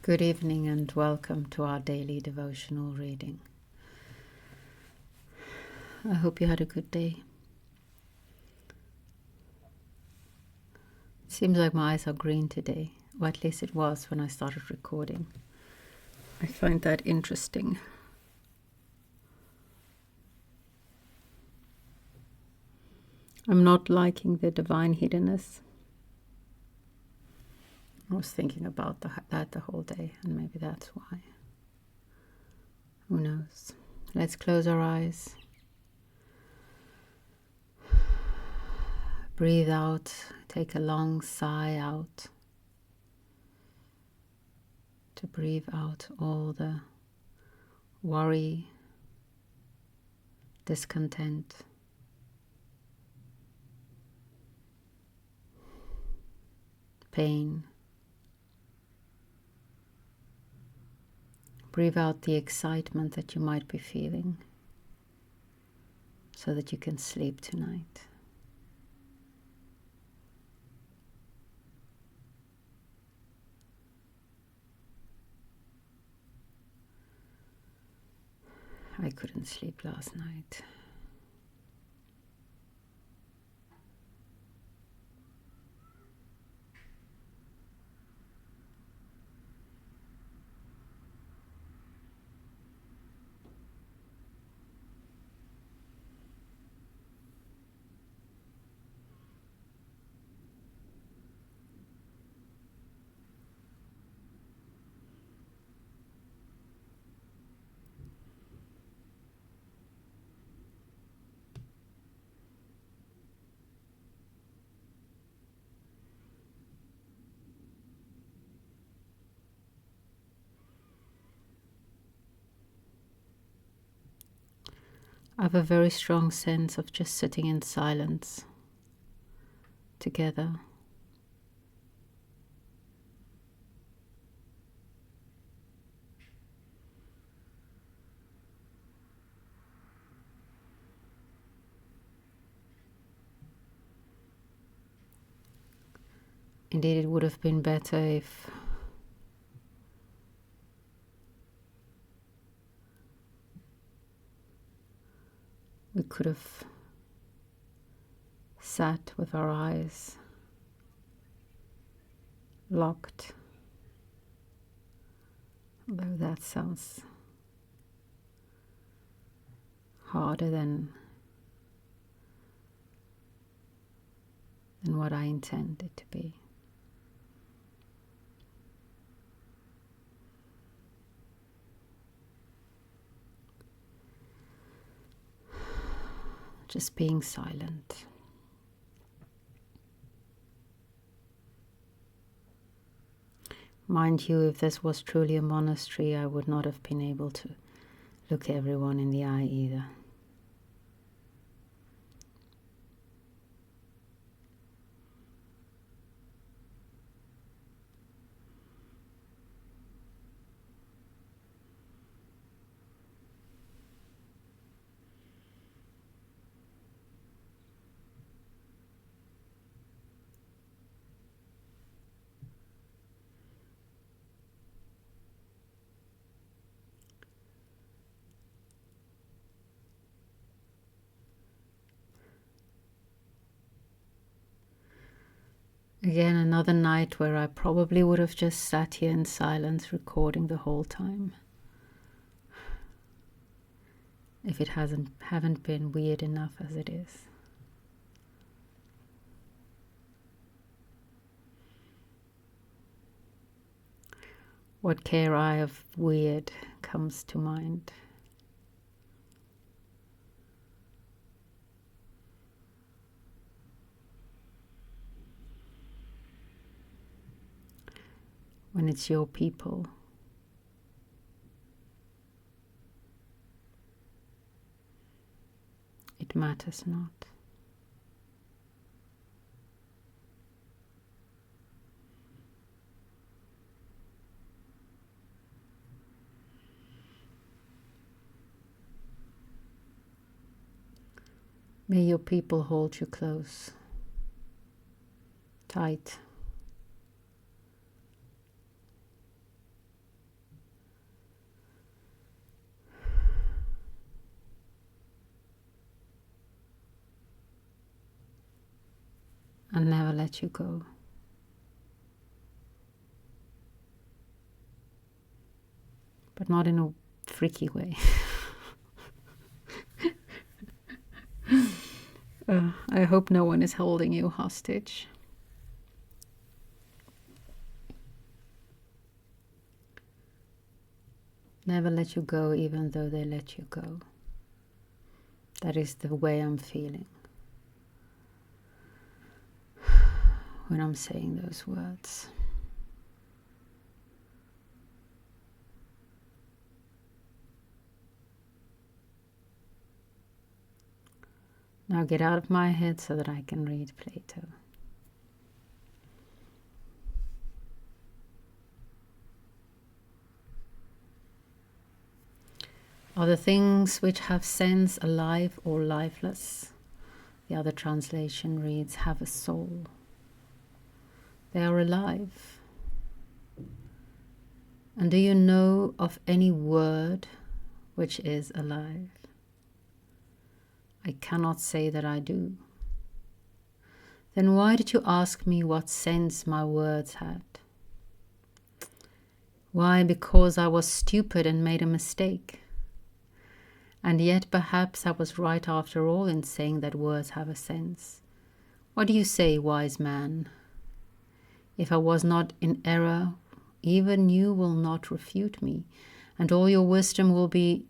Good evening and welcome to our daily devotional reading. I hope you had a good day. It seems like my eyes are green today, or at least it was when I started recording. I find that interesting. I'm not liking the divine hiddenness. I was thinking about that the whole day, and maybe that's why. Who knows? Let's close our eyes. Breathe out. Take a long sigh out. To breathe out all the worry, discontent, pain. Breathe out the excitement that you might be feeling so that you can sleep tonight. I couldn't sleep last night. I have a very strong sense of just sitting in silence together. Indeed, it would have been better if we could have sat with our eyes locked, although that sounds harder than what I intend it to be. Just being silent. Mind you, if this was truly a monastery, I would not have been able to look everyone in the eye either. Again, another night where I probably would have just sat here in silence recording the whole time. If it haven't been weird enough as it is. What care I of weird comes to mind? When it's your people. It matters not. May your people hold you close, tight. and never let you go. But not in a freaky way. I hope no one is holding you hostage. Never let you go, even though they let you go. That is the way I'm feeling when I'm saying those words. Now get out of my head so that I can read Plato. Are the things which have sense alive or lifeless? The other translation reads, have a soul. They are alive. And do you know of any word which is alive? I cannot say that I do. Then why did you ask me what sense my words had? Why, because I was stupid and made a mistake. And yet perhaps I was right after all in saying that words have a sense. What do you say, wise man? If I was not in error, even you will not refute me, and all your wisdom will be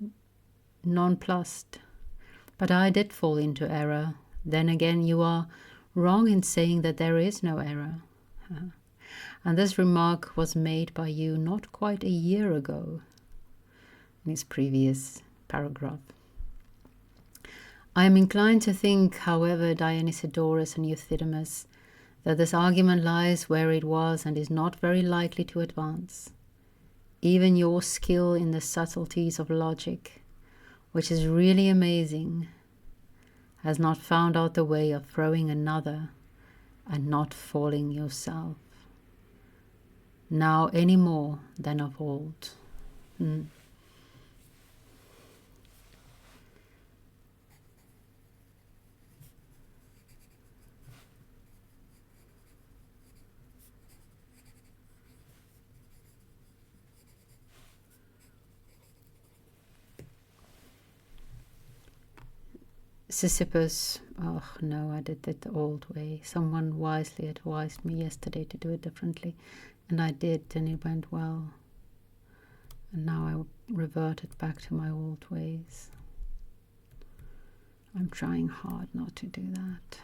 nonplussed. But I did fall into error. Then again, you are wrong in saying that there is no error. And this remark was made by you not quite a year ago, in his previous paragraph. I am inclined to think, however, Dionysiodorus and Euthydemus, that this argument lies where it was and is not very likely to advance. Even your skill in the subtleties of logic, which is really amazing, has not found out the way of throwing another and not falling yourself, now any more than of old. Sisyphus, oh no, I did it the old way. Someone wisely advised me yesterday to do it differently, and I did, and it went well. And now I reverted back to my old ways. I'm trying hard not to do that.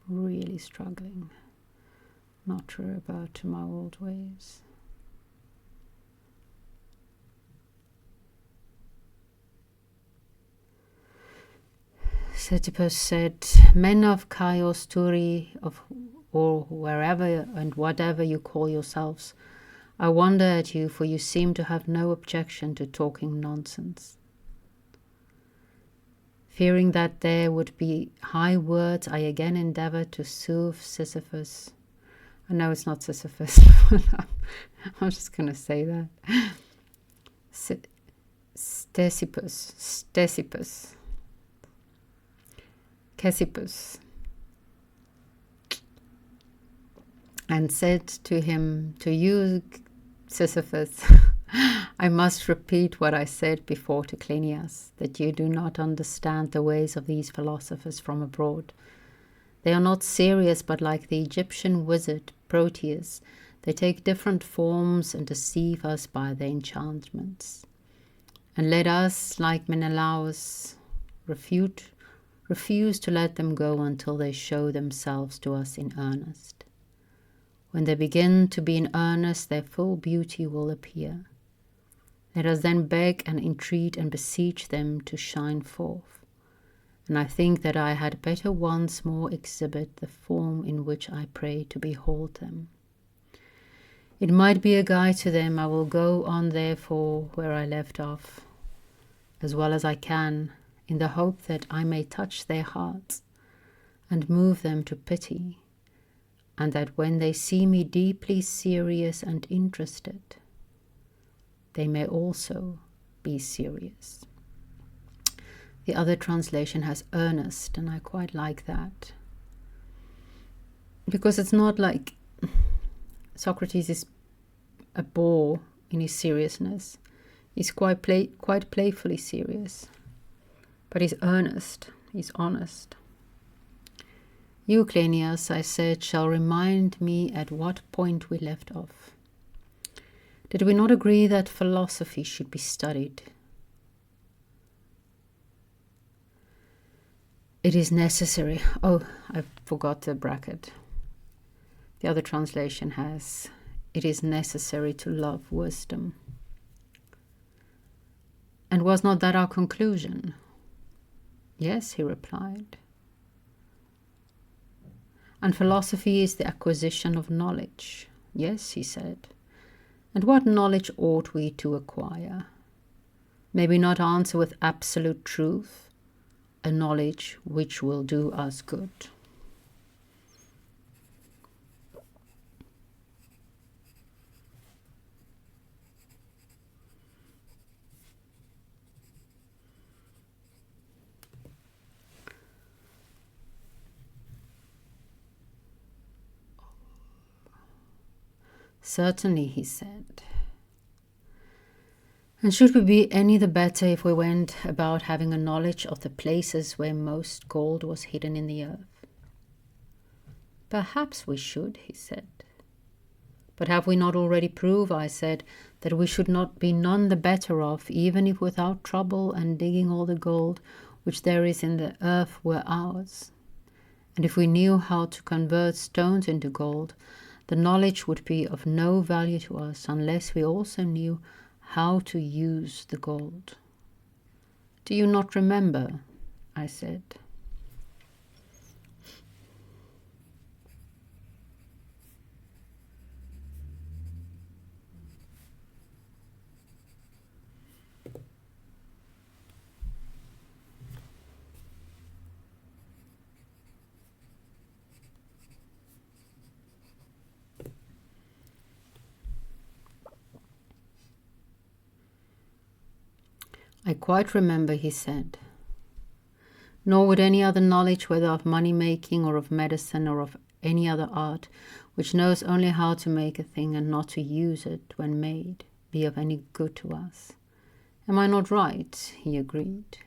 Really struggling not to revert to my old ways. Sisyphus said, men of Chios, Turi, or wherever and whatever you call yourselves, I wonder at you, for you seem to have no objection to talking nonsense. Fearing that there would be high words, I again endeavored to soothe Sisyphus. I know it's not Sisyphus, I'm just going to say that. Ctesippus. And said to him, to you, Sisyphus, I must repeat what I said before to Cleinias, that you do not understand the ways of these philosophers from abroad. They are not serious, but like the Egyptian wizard Proteus, they take different forms and deceive us by their enchantments. And let us, like Menelaus, refuse to let them go until they show themselves to us in earnest. When they begin to be in earnest, their full beauty will appear. Let us then beg and entreat and beseech them to shine forth. And I think that I had better once more exhibit the form in which I pray to behold them. It might be a guide to them. I will go on therefore where I left off, as well as I can, in the hope that I may touch their hearts and move them to pity, and that when they see me deeply serious and interested, they may also be serious. The other translation has earnest, and I quite like that. Because it's not like Socrates is a bore in his seriousness. He's quite playfully serious. But he's earnest, he's honest. You, Cleinias, I said, shall remind me at what point we left off. Did we not agree that philosophy should be studied? It is necessary. Oh, I forgot the bracket. The other translation has, it is necessary to love wisdom. And was not that our conclusion? Yes, he replied. And philosophy is the acquisition of knowledge. Yes, he said. And what knowledge ought we to acquire? May we not answer with absolute truth, a knowledge which will do us good? Certainly, he said. And should we be any the better if we went about having a knowledge of the places where most gold was hidden in the earth? Perhaps we should, he said. But have we not already proved, I said, that we should not be none the better off, even if without trouble and digging all the gold which there is in the earth were ours? And if we knew how to convert stones into gold, the knowledge would be of no value to us unless we also knew how to use the gold. Do you not remember? I said. I quite remember, he said. Nor would any other knowledge, whether of money-making or of medicine or of any other art, which knows only how to make a thing and not to use it when made, be of any good to us. Am I not right? He agreed.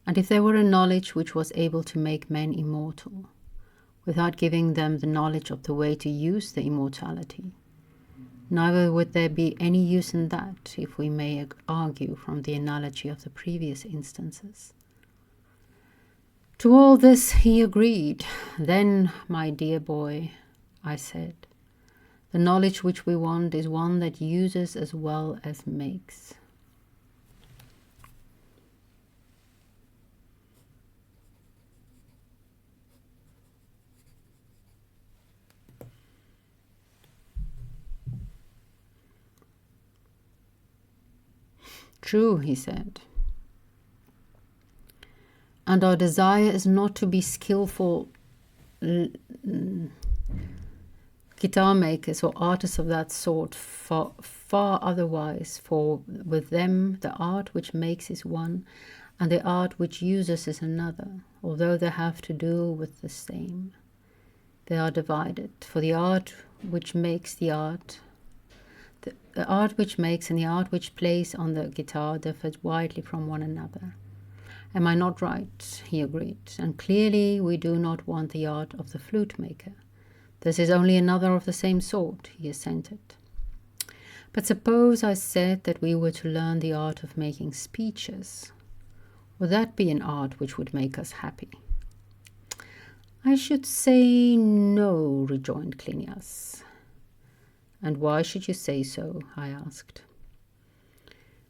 And if there were a knowledge which was able to make men immortal, without giving them the knowledge of the way to use the immortality, neither would there be any use in that, if we may argue from the analogy of the previous instances. To all this he agreed. Then, my dear boy, I said, the knowledge which we want is one that uses as well as makes. True, he said. And our desire is not to be skillful guitar makers or artists of that sort, far otherwise, for with them the art which makes is one, and the art which uses is another, although they have to do with the same. They are divided, for the art which makes the art which makes and the art which plays on the guitar differ widely from one another. Am I not right? He agreed. And clearly we do not want the art of the flute maker. This is only another of the same sort, he assented. But suppose, I said, that we were to learn the art of making speeches. Would that be an art which would make us happy? I should say no, rejoined Cleinias. And why should you say so? I asked.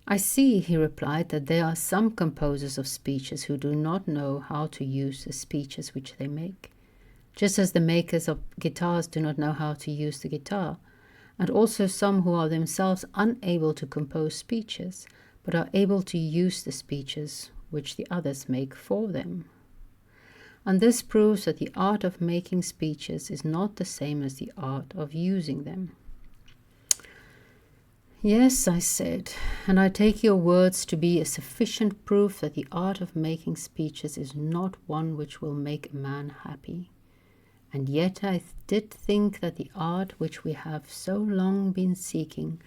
I see, he replied, that there are some composers of speeches who do not know how to use the speeches which they make, just as the makers of guitars do not know how to use the guitar, and also some who are themselves unable to compose speeches, but are able to use the speeches which the others make for them. And this proves that the art of making speeches is not the same as the art of using them. Yes, I said, and I take your words to be a sufficient proof that the art of making speeches is not one which will make a man happy. and yet I did think that the art which we have so long been seeking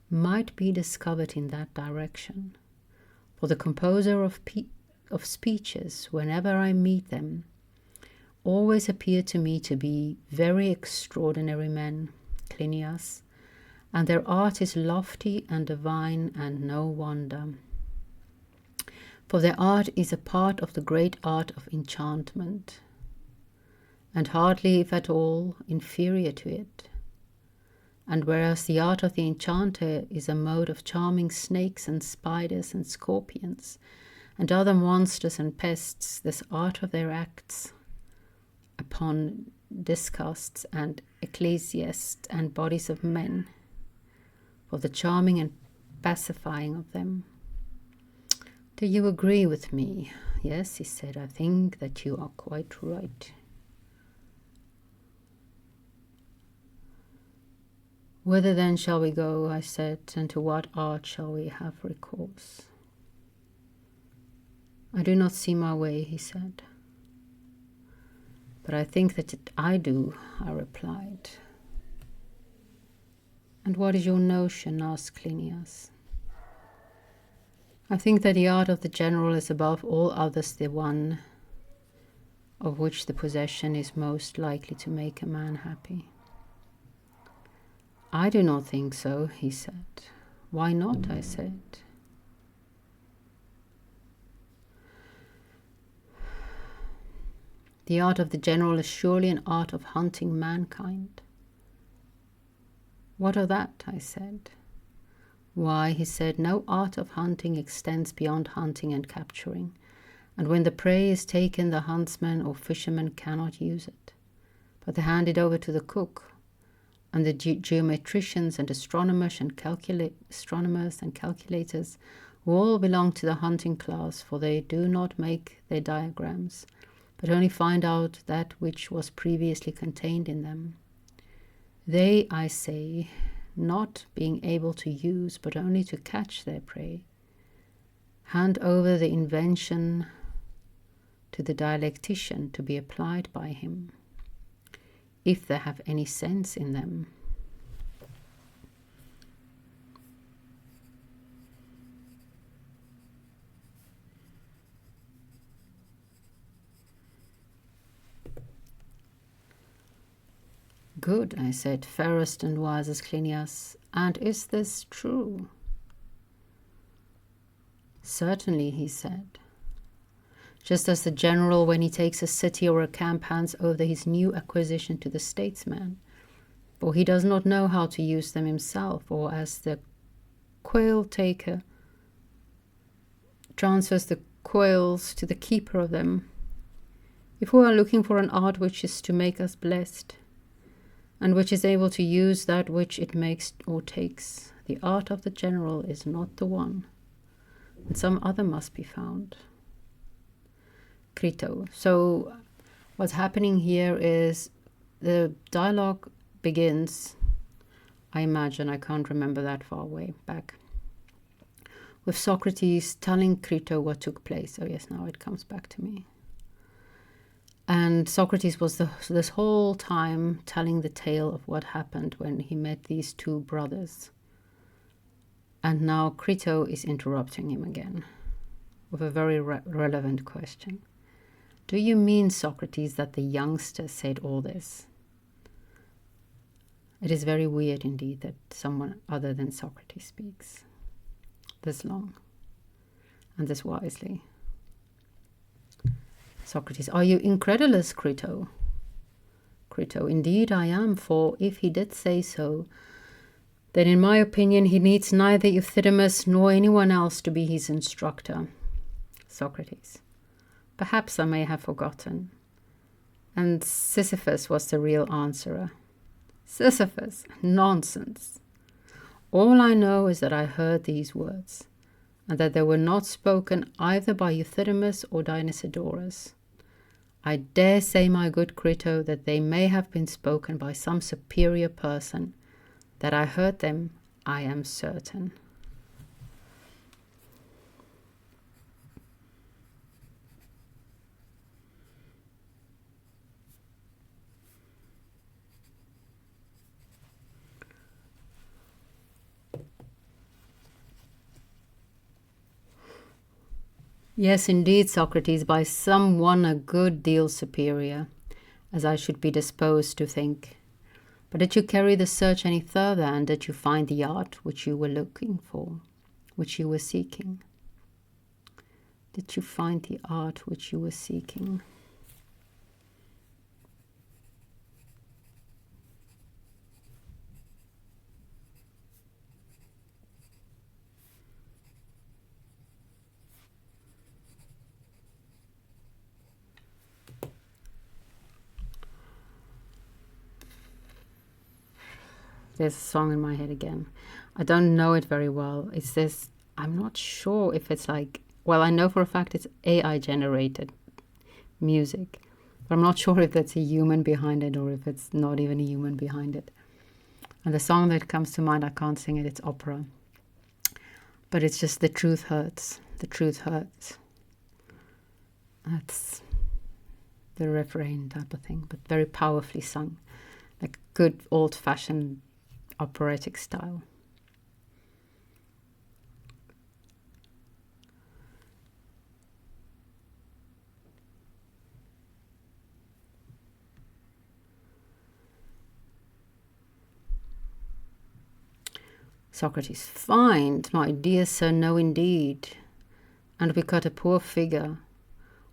might be discovered in that direction. For the composer of speeches, whenever I meet them, always appear to me to be very extraordinary men, Clinias, and their art is lofty and divine, and no wonder. For their art is a part of the great art of enchantment, and hardly, if at all, inferior to it. And whereas the art of the enchanter is a mode of charming snakes and spiders and scorpions, and other monsters and pests, this art of their acts upon discasts and ecclesiasts and bodies of men, for the charming and pacifying of them. Do you agree with me? Yes, he said, I think that you are quite right. Whither then shall we go, I said, and to what art shall we have recourse? I do not see my way, he said. But I think that I do, I replied. And what is your notion? Asked Clinias. I think that the art of the general is above all others the one of which the possession is most likely to make a man happy. I do not think so, he said. Why not? I said. The art of the general is surely an art of hunting mankind. What of that? I said. Why, he said, no art of hunting extends beyond hunting and capturing, and when the prey is taken, the huntsman or fisherman cannot use it, but they hand it over to the cook, and the geometricians and astronomers and calculators who all belong to the hunting class, for they do not make their diagrams, but only find out that which was previously contained in them. They, I say, not being able to use, but only to catch their prey, hand over the invention to the dialectician to be applied by him, if they have any sense in them. Good, I said, fairest and wisest Clinias, and is this true? Certainly, he said. Just as the general, when he takes a city or a camp, hands over his new acquisition to the statesman, for he does not know how to use them himself, or as the quail taker transfers the quails to the keeper of them. If we are looking for an art which is to make us blessed, and which is able to use that which it makes or takes, the art of the general is not the one, and some other must be found. Crito. So what's happening here is the dialogue begins, I imagine, I can't remember that far way back, with Socrates telling Crito what took place. Oh yes, now it comes back to me. And Socrates was this whole time telling the tale of what happened when he met these two brothers. And now Crito is interrupting him again with a very relevant question. Do you mean, Socrates, that the youngster said all this? It is very weird indeed that someone other than Socrates speaks this long and this wisely. Socrates, are you incredulous, Crito? Crito, indeed I am, for if he did say so, then in my opinion he needs neither Euthydemus nor anyone else to be his instructor. Socrates, perhaps I may have forgotten. And Sisyphus was the real answerer. Sisyphus, nonsense. All I know is that I heard these words, and that they were not spoken either by Euthydemus or Dionysodorus. I dare say, my good Crito, that they may have been spoken by some superior person. That I heard them, I am certain. Yes, indeed, Socrates, by someone a good deal superior, as I should be disposed to think. But did you carry the search any further, and did you find the art which you were looking for, which you were seeking? Did you find the art which you were seeking? There's a song in my head again. I don't know it very well. It's this, I'm not sure if it's like, well, I know for a fact it's AI generated music, but I'm not sure if that's a human behind it or if it's not even a human behind it. And the song that comes to mind, I can't sing it, it's opera. But it's just The Truth Hurts. The Truth Hurts. That's the refrain type of thing, but very powerfully sung. Like good old-fashioned operatic style. Socrates, find, my dear sir, no indeed. And we cut a poor figure.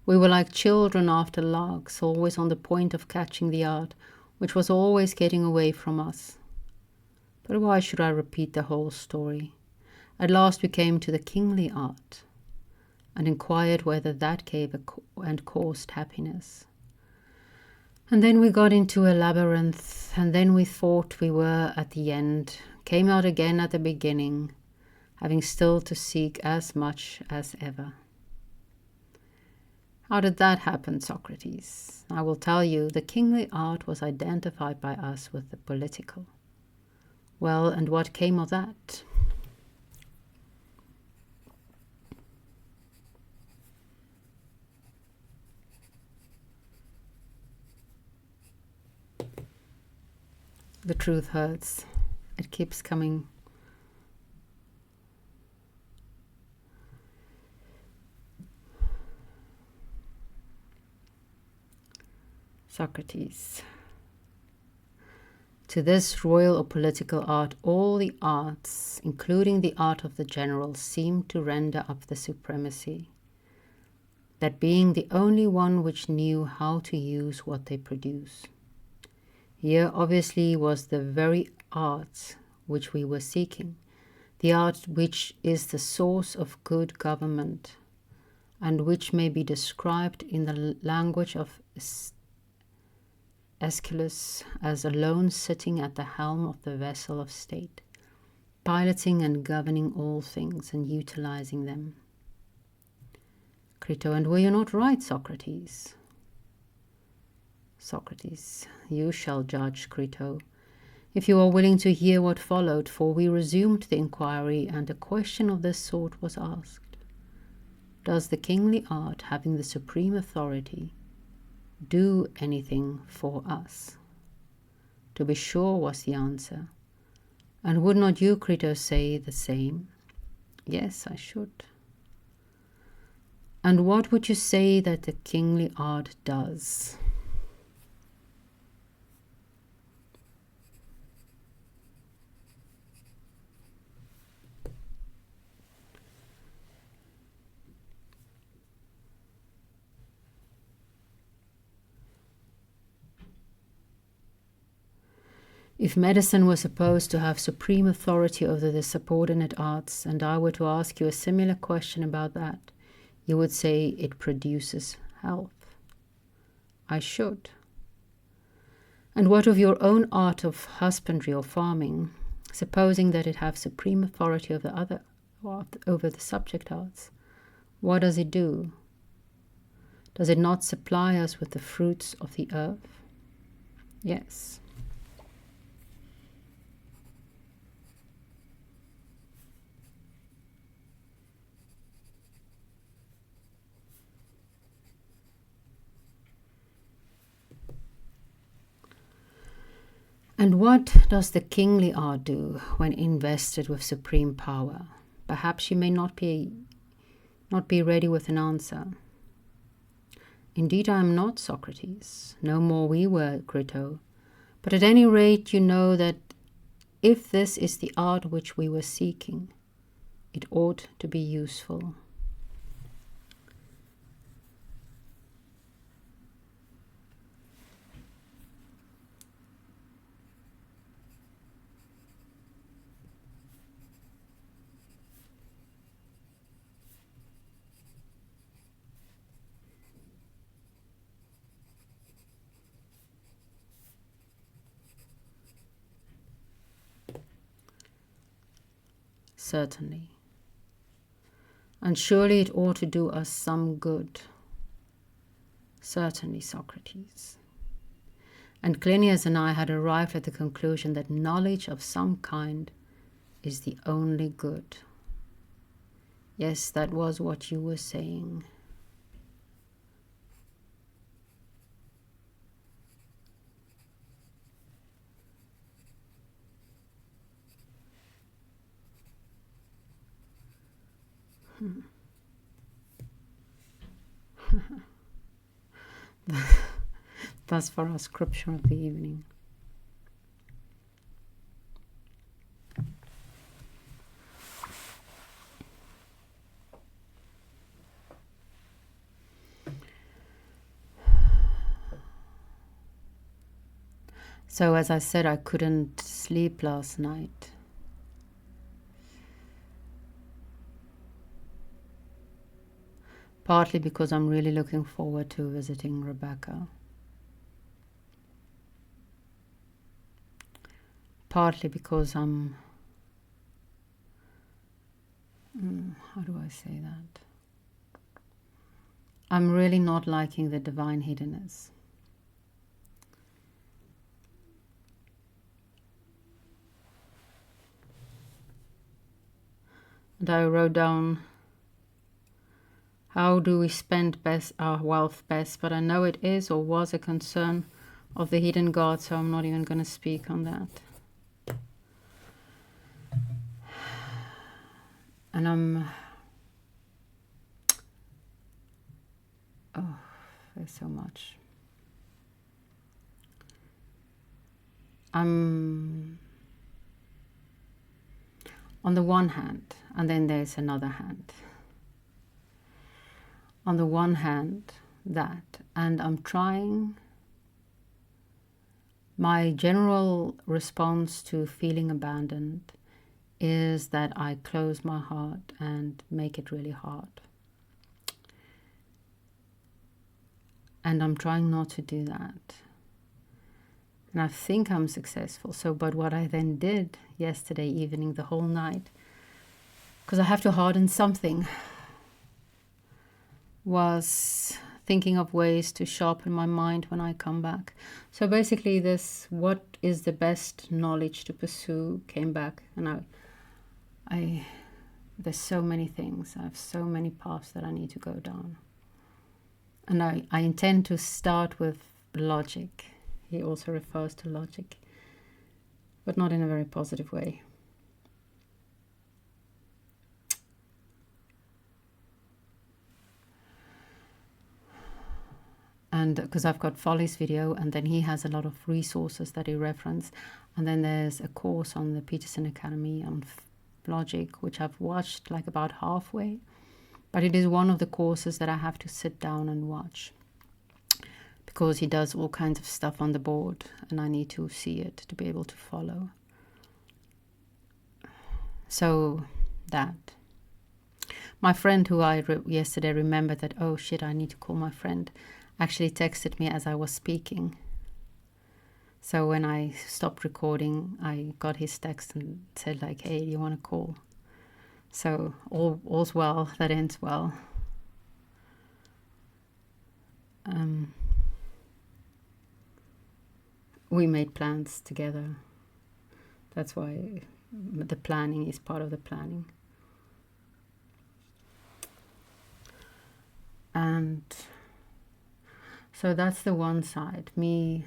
We were like children after larks, always on the point of catching the art, which was always getting away from us. But why should I repeat the whole story? At last we came to the kingly art, and inquired whether that gave and caused happiness. And then we got into a labyrinth, and then we thought we were at the end, came out again at the beginning, having still to seek as much as ever. How did that happen, Socrates? I will tell you, the kingly art was identified by us with the political. Well, and what came of that? The truth hurts. It keeps coming. Socrates. To this royal or political art, all the arts, including the art of the general, seem to render up the supremacy, that being the only one which knew how to use what they produce. Here obviously was the very art which we were seeking, the art which is the source of good government, and which may be described in the language of Aeschylus as alone sitting at the helm of the vessel of state, piloting and governing all things and utilizing them. Crito, and were you not right, Socrates? Socrates, you shall judge, Crito, if you are willing to hear what followed, for we resumed the inquiry, and a question of this sort was asked. Does the kingly art, having the supreme authority, do anything for us? To be sure, was the answer. And would not you, Crito, say the same? Yes, I should. And what would you say that the kingly art does? If medicine were supposed to have supreme authority over the subordinate arts, and I were to ask you a similar question about that, you would say it produces health. I should. And what of your own art of husbandry or farming, supposing that it have supreme authority over the subject arts? What does it do? Does it not supply us with the fruits of the earth? Yes. And what does the kingly art do when invested with supreme power? Perhaps you may not be not be ready with an answer. Indeed, I am not Socrates, no more we were, Crito, but at any rate you know that if this is the art which we were seeking, it ought to be useful. Certainly. And surely it ought to do us some good. Certainly, Socrates. And Clinias and I had arrived at the conclusion that knowledge of some kind is the only good. Yes, that was what you were saying. Thus for our scripture of the evening. So as I said, I couldn't sleep last night. Partly because I'm really looking forward to visiting Rebecca. Partly because how do I say that? I'm really not liking the divine hiddenness. And I wrote down, how do we spend our wealth best? But I know it is or was a concern of the hidden God, so I'm not even going to speak on that. And there's so much. I'm on the one hand, and then there's another hand. On the one hand, that, and I'm trying. My general response to feeling abandoned is that I close my heart and make it really hard. And I'm trying not to do that. And I think I'm successful. But what I then did yesterday evening, the whole night, because I have to harden something, was thinking of ways to sharpen my mind when I come back. So basically this, what is the best knowledge to pursue, came back. And there's so many things. I have so many paths that I need to go down. And I intend to start with logic. He also refers to logic, but not in a very positive way. And because I've got Folly's video, and then he has a lot of resources that he referenced. And then there's a course on the Peterson Academy on logic, which I've watched like about halfway. But it is one of the courses that I have to sit down and watch, because he does all kinds of stuff on the board, and I need to see it to be able to follow. So that. My friend who I yesterday remembered that, oh shit, I need to call my friend, actually texted me as I was speaking. So when I stopped recording, I got his text and said like, hey, do you want to call? So all's well that ends well. We made plans together. That's why the planning is part of the planning. And so that's the one side, me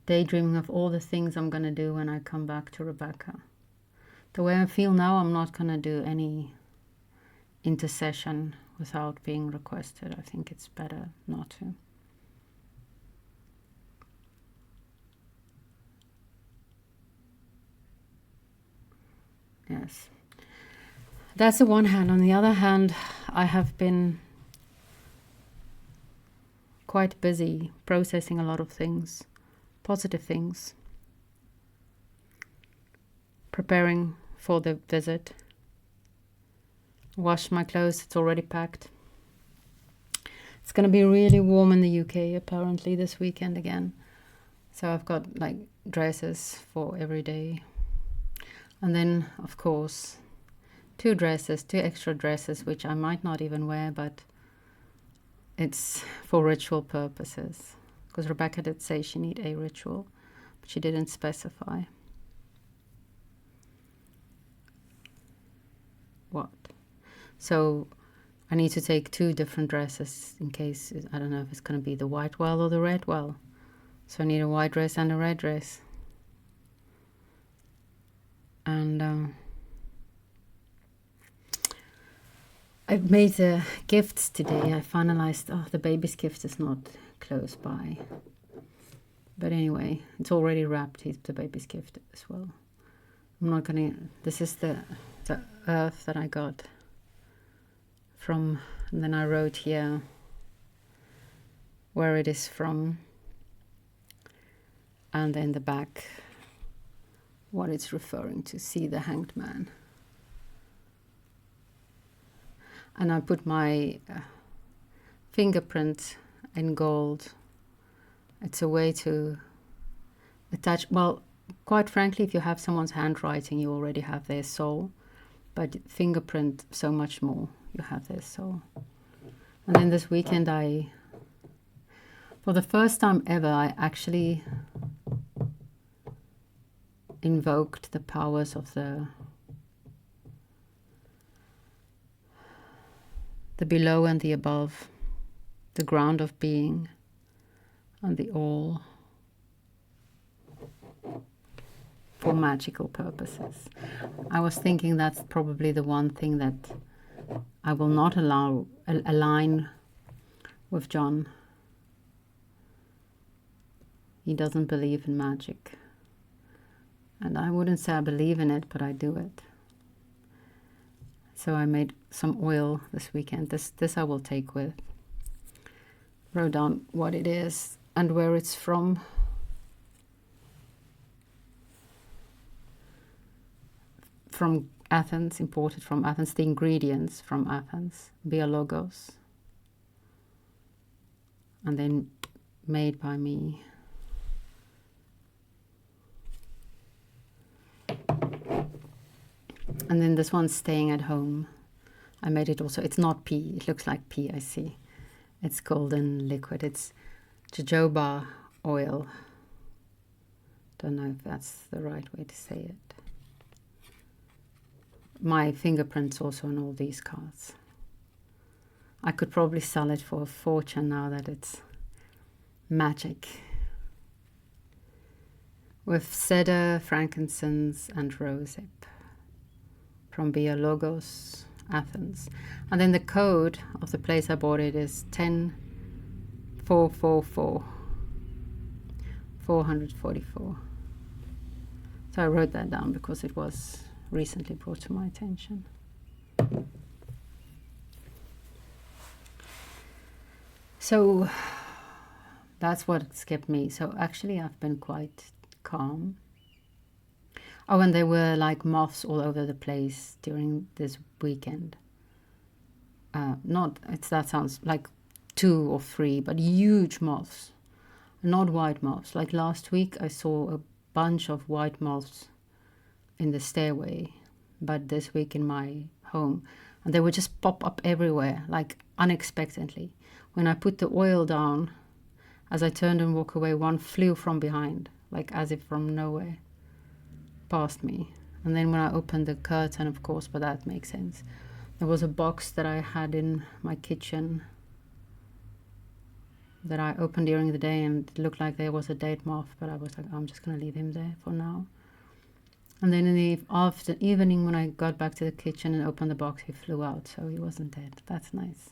daydreaming of all the things I'm going to do when I come back to Rebecca. The way I feel now, I'm not going to do any intercession without being requested. I think it's better not to. Yes. That's the one hand. On the other hand, I have been quite busy processing a lot of things, positive things, preparing for the visit. Washed my clothes, it's already packed. It's going to be really warm in the UK apparently this weekend again. So I've got like dresses for every day. And then, of course, two extra dresses, which I might not even wear, but it's for ritual purposes. Because Rebecca did say she need a ritual, but she didn't specify. What? So I need to take two different dresses in case, I don't know if it's going to be the white well or the red well. So I need a white dress and a red dress. And I've made the gifts today. I finalized, the baby's gift is not close by. But anyway, it's already wrapped, the baby's gift as well. I'm not gonna, this is the earth that I got from, and then I wrote here where it is from. And then the back, what it's referring to, see the hanged man. And I put my fingerprint in gold. It's a way to attach, well, quite frankly, if you have someone's handwriting, you already have their soul. But fingerprint, so much more, you have their soul. And then this weekend for the first time ever, I actually invoked the powers of the below and the above, the ground of being and the all, for magical purposes. I was thinking that's probably the one thing that I will not align with John. He doesn't believe in magic. And I wouldn't say I believe in it, but I do it. So I made some oil this weekend. This I will take with. Wrote down what it is and where it's from. From Athens, imported from Athens. The ingredients from Athens. Biologos. And then made by me. And then this one's staying at home. I made it also. It's not pea. It looks like pea, I see. It's golden liquid. It's jojoba oil. Don't know if that's the right way to say it. My fingerprints also on all these cards. I could probably sell it for a fortune now that it's magic. With cedar, frankincense, and rosehip. From Biologos, Athens. And then the code of the place I bought it is 10444. 444. So I wrote that down because it was recently brought to my attention. So that's what kept me. So actually I've been quite calm. Oh, and there were like moths all over the place during this weekend. That sounds like 2 or 3, but huge moths. Not white moths. Like last week I saw a bunch of white moths in the stairway, but this week in my home. And they would just pop up everywhere, like unexpectedly. When I put the oil down, as I turned and walked away, one flew from behind, like as if from nowhere. Past me. And then when I opened the curtain, of course, but that makes sense, there was a box that I had in my kitchen that I opened during the day, and it looked like there was a dead moth, but I was like, I'm just going to leave him there for now. And then in the after evening, when I got back to the kitchen and opened the box, he flew out, so he wasn't dead. That's nice.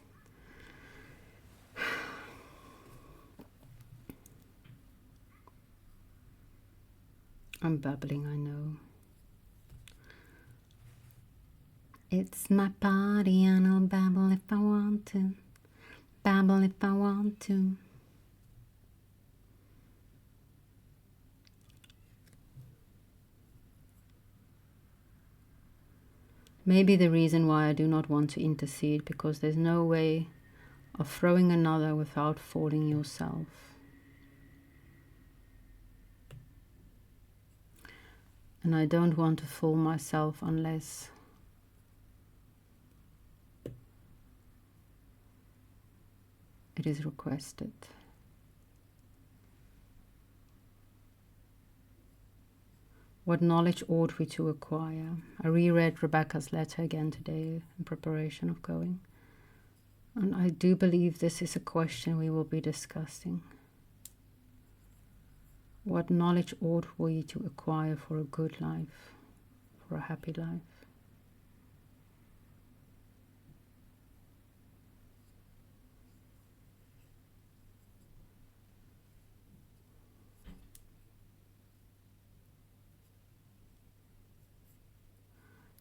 I'm babbling, I know. It's my party and I'll babble if I want to. Babble if I want to. Maybe the reason why I do not want to intercede, because there's no way of throwing another without falling yourself. And I don't want to fall myself unless it is requested. What knowledge ought we to acquire? I reread Rebecca's letter again today in preparation of going. And I do believe this is a question we will be discussing. What knowledge ought we to acquire for a good life, for a happy life?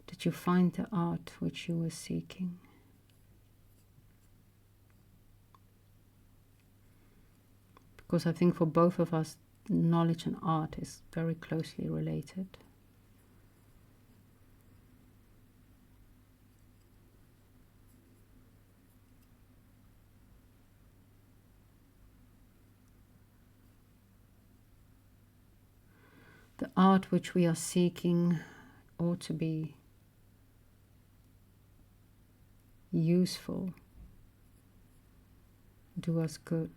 Did you find the art which you were seeking? Because I think for both of us, knowledge and art is very closely related. The art which we are seeking ought to be useful, do us good.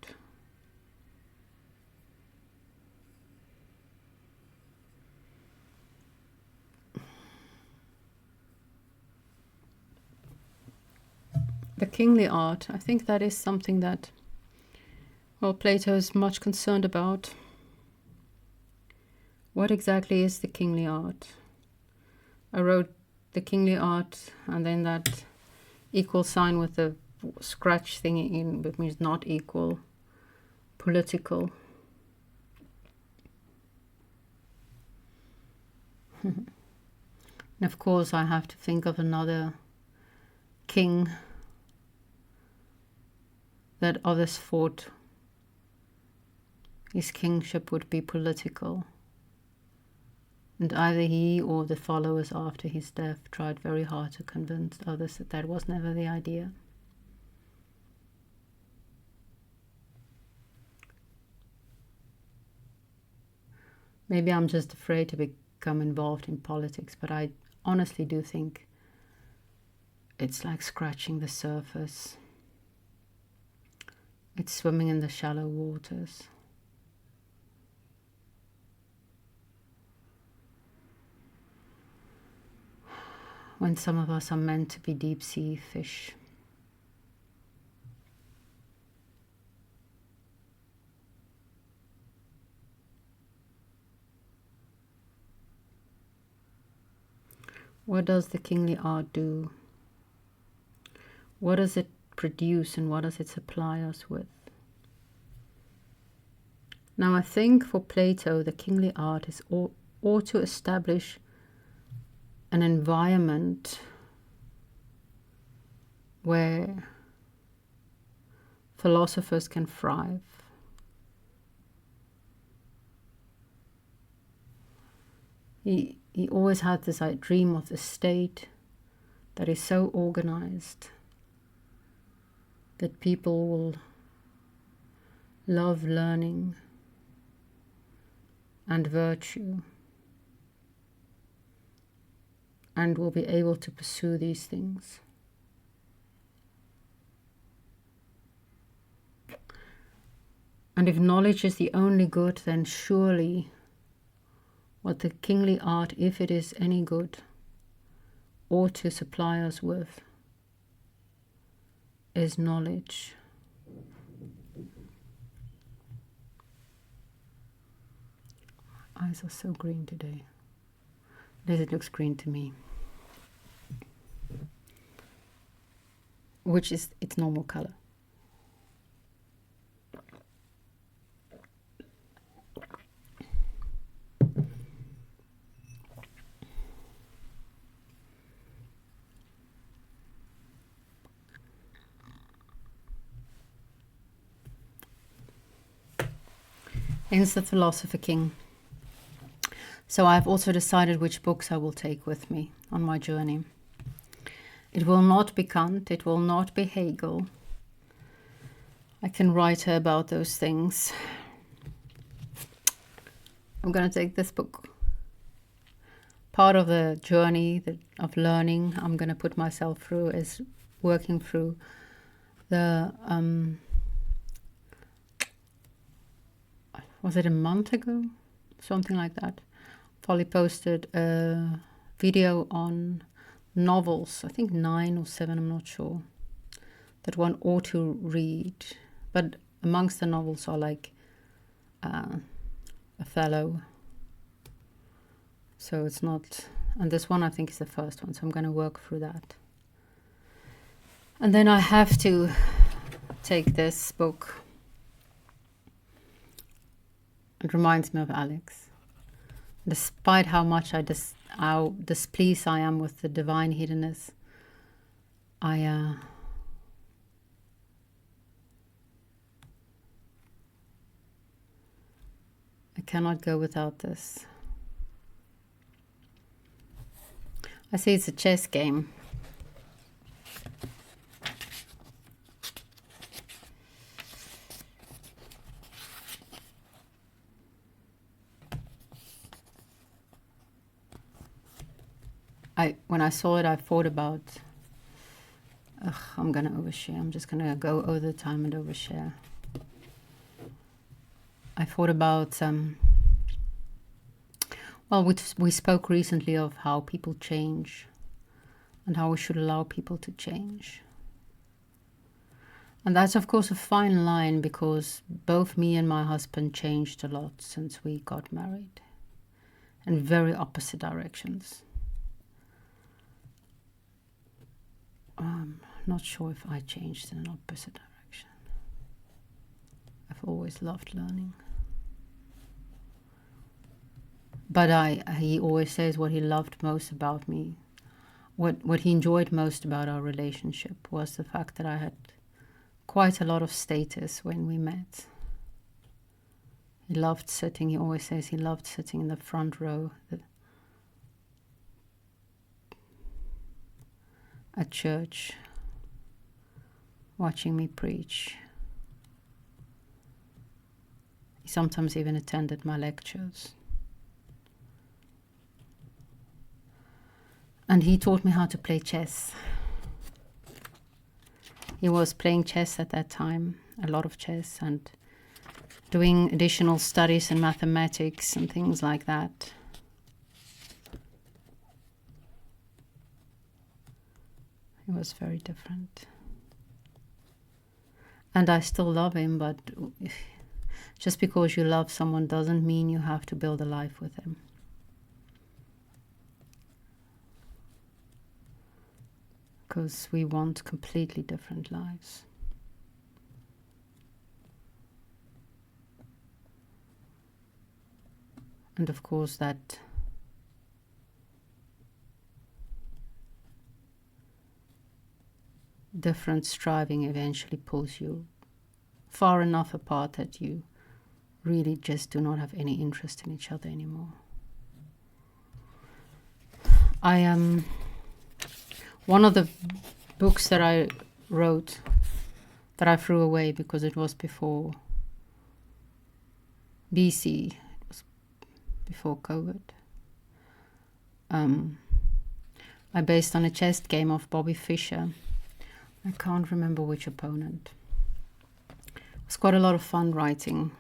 The kingly art, I think that is something that, well, Plato is much concerned about. What exactly is the kingly art? I wrote the kingly art and then that equal sign with the scratch thingy in, which means not equal, political. And of course I have to think of another king that others thought his kingship would be political. And either he or the followers after his death tried very hard to convince others that that was never the idea. Maybe I'm just afraid to become involved in politics, but I honestly do think it's like scratching the surface. It's swimming in the shallow waters. When some of us are meant to be deep sea fish. What does the kingly art do? What does it produce and what does it supply us with? Now I think for Plato, the kingly art is ought to establish an environment where philosophers can thrive. He always had this dream of the state that is so organized that people will love learning and virtue and will be able to pursue these things. And if knowledge is the only good, then surely what the kingly art, if it is any good, ought to supply us with is knowledge. My eyes are so green today. At least it looks green to me. Which is its normal color. Hence the Philosopher King. So I've also decided which books I will take with me on my journey. It will not be Kant, it will not be Hegel. I can write her about those things. I'm going to take this book. Part of the journey of learning I'm going to put myself through is working through the... was it a month ago? Something like that. Polly posted a video on novels, I think 9 or 7, I'm not sure, that one ought to read. But amongst the novels are like Othello. So it's not, and this one I think is the first one, so I'm going to work through that. And then I have to take this book. It reminds me of Alex. Despite how much how displeased I am with the divine hiddenness, I cannot go without this. I see it's a chess game. When I saw it, I thought about, I'm going to overshare. I'm just going to go over the time and overshare. I thought about, well, we spoke recently of how people change and how we should allow people to change. And that's, of course, a fine line, because both me and my husband changed a lot since we got married, in very opposite directions. Not sure if I changed in an opposite direction. I've always loved learning. But he always says what he loved most about me, what he enjoyed most about our relationship was the fact that I had quite a lot of status when we met. He loved sitting, he always says he loved sitting in the front row at church, watching me preach. He sometimes even attended my lectures. And he taught me how to play chess. He was playing chess at that time, a lot of chess, and doing additional studies in mathematics and things like that. It was very different. And I still love him, but just because you love someone doesn't mean you have to build a life with him. Because we want completely different lives. And of course that different striving eventually pulls you far enough apart that you really just do not have any interest in each other anymore. One of the books that I wrote that I threw away because it was before BC, it was before COVID. I based on a chess game of Bobby Fischer. I can't remember which opponent. It was quite a lot of fun writing.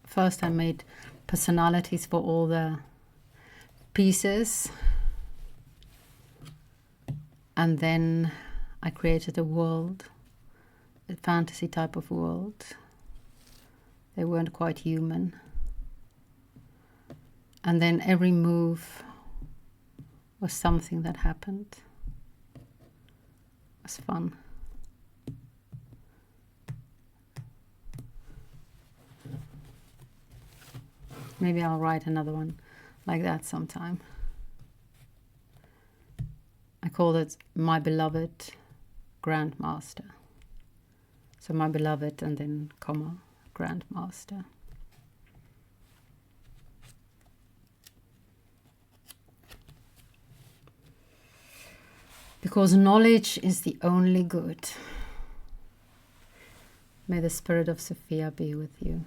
First I made personalities for all the pieces, and then I created a world, a fantasy type of world. They weren't quite human. And then every move or something that happened. It was fun. Maybe I'll write another one like that sometime. I call it My Beloved Grandmaster. So my beloved and then comma, Grandmaster. Because knowledge is the only good. May the spirit of Sophia be with you.